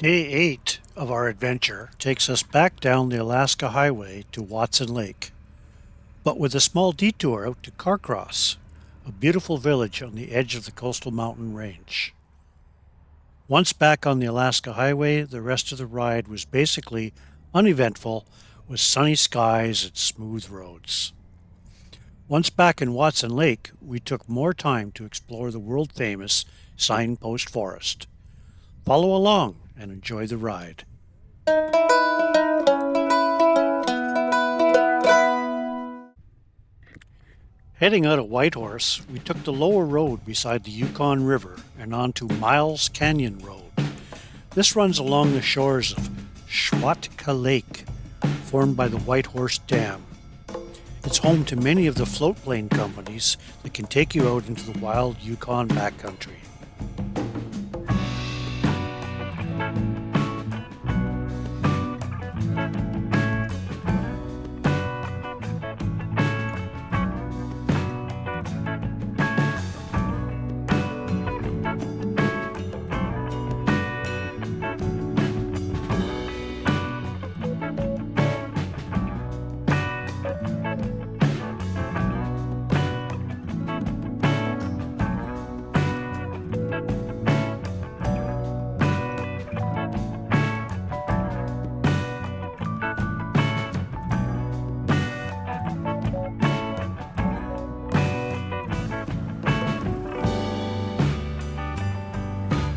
Day 8 of our adventure takes us back down the Alaska Highway to Watson Lake, but with a small detour out to Carcross, a beautiful village on the edge of the coastal mountain range. Once back on the Alaska Highway, the rest of the ride was basically uneventful with sunny skies and smooth roads. Once back in Watson Lake, we took more time to explore the world-famous Signpost Forest. Follow along and enjoy the ride. Heading out of Whitehorse, we took the lower road beside the Yukon River and onto Miles Canyon Road. This runs along the shores of Schwatka Lake, formed by the Whitehorse Dam. It's home to many of the floatplane companies that can take you out into the wild Yukon backcountry.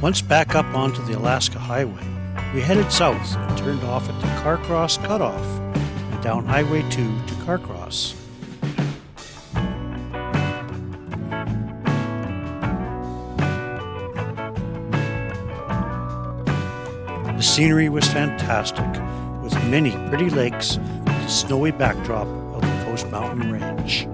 Once back up onto the Alaska Highway, we headed south and turned off at the Carcross Cutoff and down Highway 2 to Carcross. The scenery was fantastic, with many pretty lakes with the snowy backdrop of the Coast Mountain Range.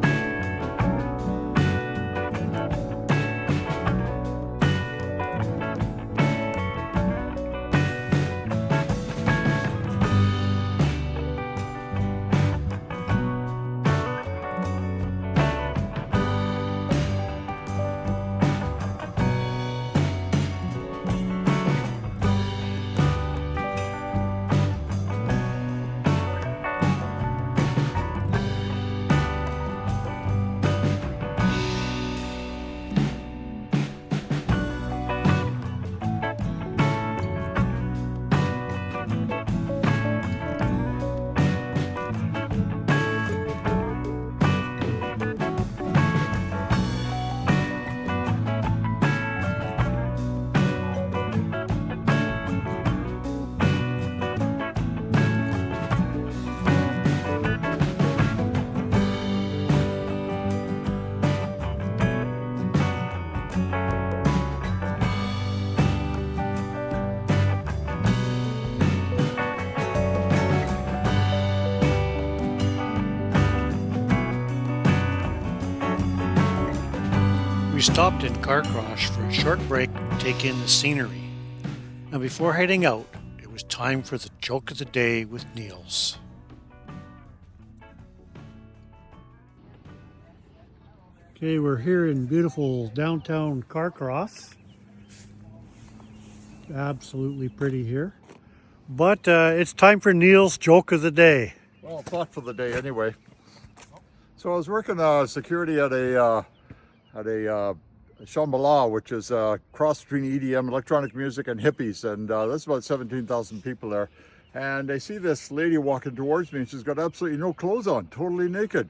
We stopped in Carcross for a short break to take in the scenery. And before heading out, it was time for the joke of the day with Niels. Okay, we're here in beautiful downtown Carcross. Absolutely pretty here. But it's time for Niels' joke of the day. Well, thought for the day anyway. So I was working security at a Shambhala, which is a cross between EDM, electronic music, and hippies, and there's about 17,000 people there. And they see this lady walking towards me, and she's got absolutely no clothes on, totally naked.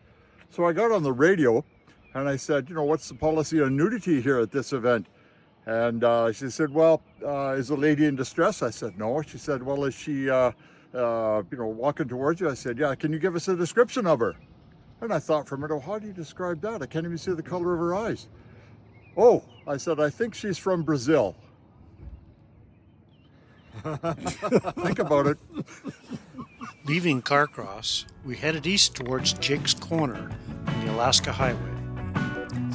So I got on the radio, and I said, you know, what's the policy on nudity here at this event? And she said, well, is the lady in distress? I said, no. She said, well, is she, walking towards you? I said, yeah. Can you give us a description of her? And I thought for a minute, oh, how do you describe that? I can't even see the color of her eyes. Oh, I said, I think she's from Brazil. Think about it. Leaving Carcross, we headed east towards Jake's Corner on the Alaska Highway.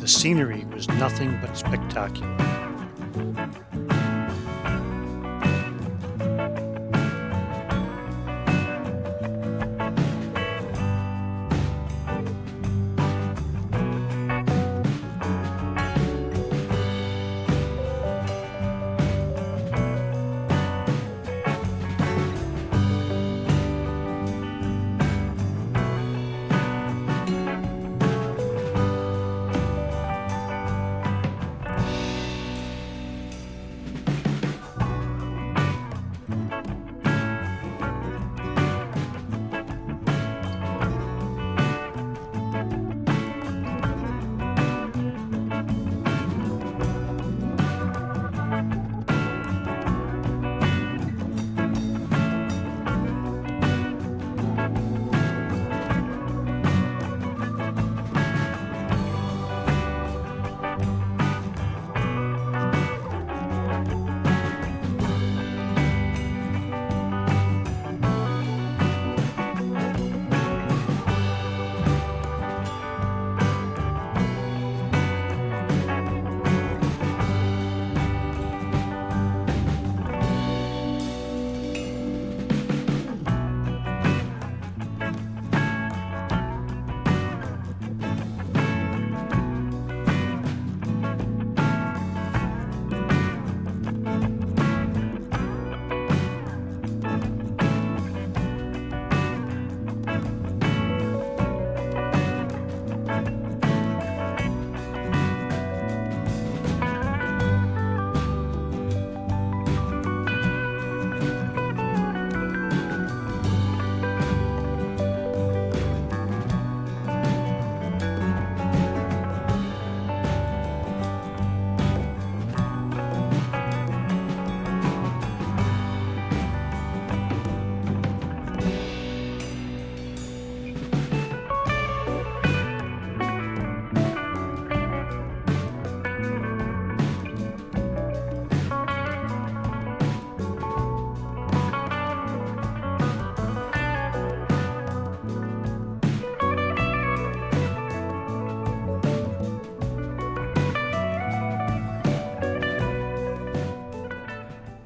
The scenery was nothing but spectacular.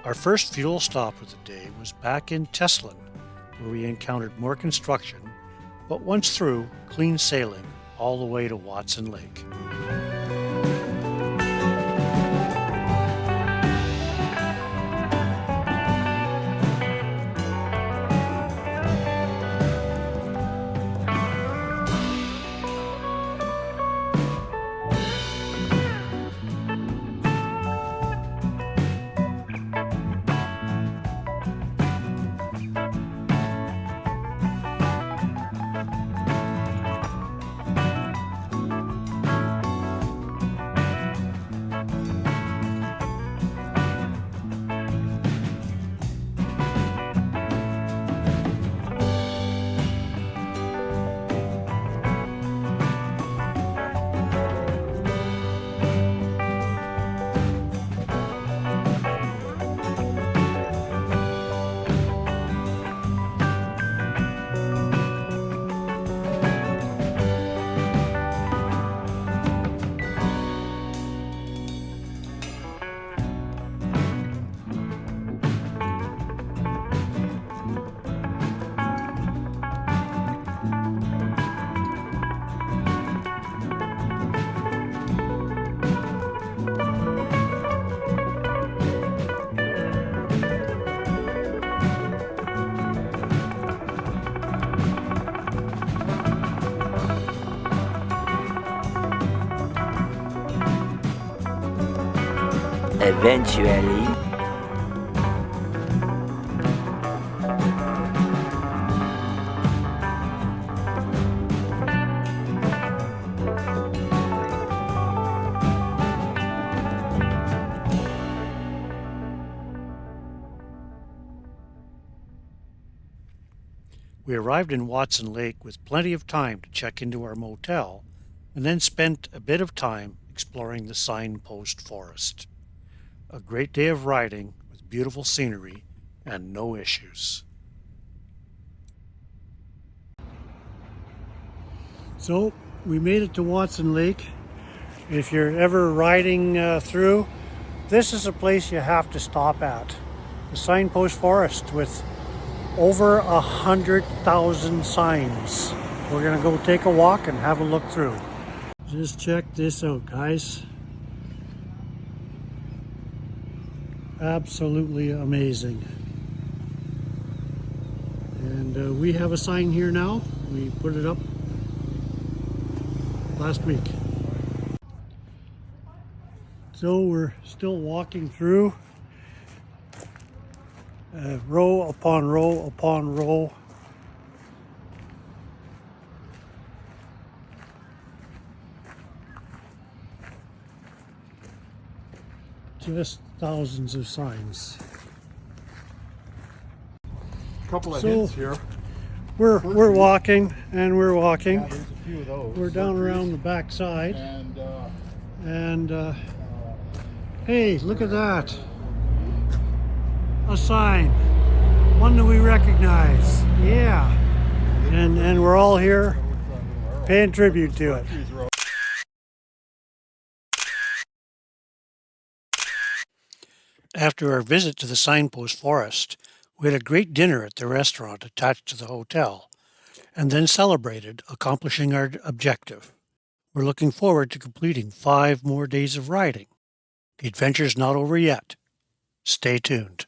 Our first fuel stop of the day was back in Teslin, where we encountered more construction, but once through, clean sailing all the way to Watson Lake. Eventually, We arrived in Watson Lake with plenty of time to check into our motel, and then spent a bit of time exploring the Signpost Forest. A great day of riding with beautiful scenery and no issues. So we made it to Watson Lake. If you're ever riding through, this is a place you have to stop at. The Signpost Forest with over 100,000 signs. We're gonna go take a walk and have a look through. Just check this out, guys. Absolutely amazing. And we have a sign here now. We put it up last week. So we're still walking through, row upon row upon row. Just thousands of signs. Couple of hints here. We're walking and we're walking. Yeah, there's a few of those. We're down around the back side. And hey, look at that. A sign. One that we recognize. Yeah. And we're all here paying tribute to it. After our visit to the Signpost Forest, we had a great dinner at the restaurant attached to the hotel, and then celebrated accomplishing our objective. We're looking forward to completing 5 more days of riding. The adventure's not over yet. Stay tuned.